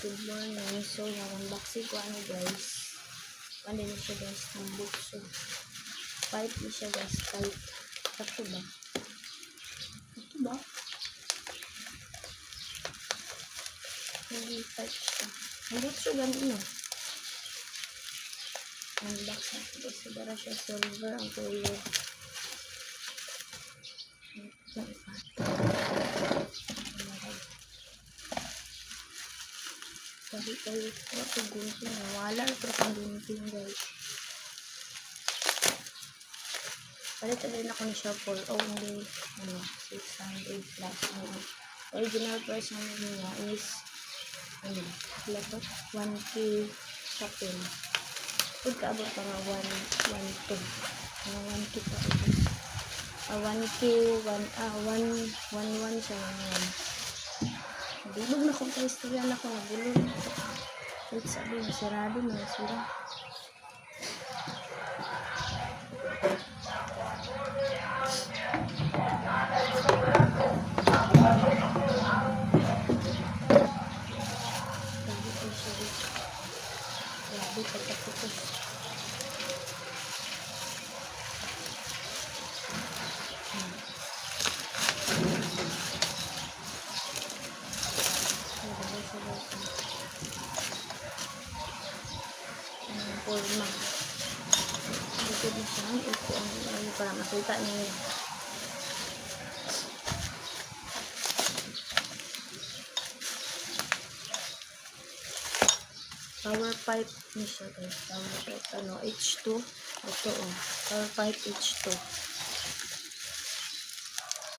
Good morning. So, unboxing ko ano guys. Ano na siya guys, tambok. So, pipe na siya guys, pipe. Ito ba? Ito ba? Hindi pipe siya. Hindi siya ganun. Unbox na ito guys. Sigara siya silver ang color. Ito na ipato. Kasi kayo ito gunting. Wala ito ang gunting guys. Palit rin ako ni siya for only 600 plus. Original price naman niya is 1K shopping. Pag kaabot pa nga 1K. 1K pa ito. 1K, 1 siya ngayon. Bilog na kung ka-istorya na ko na bulog. Wait, sabi na sirado na sira. Grabe pagkaputos. Forma. Ito din siya. Ito ang para makita niyo. Power pipe ni siya guys. Power pipe. H2. Ito power pipe H2.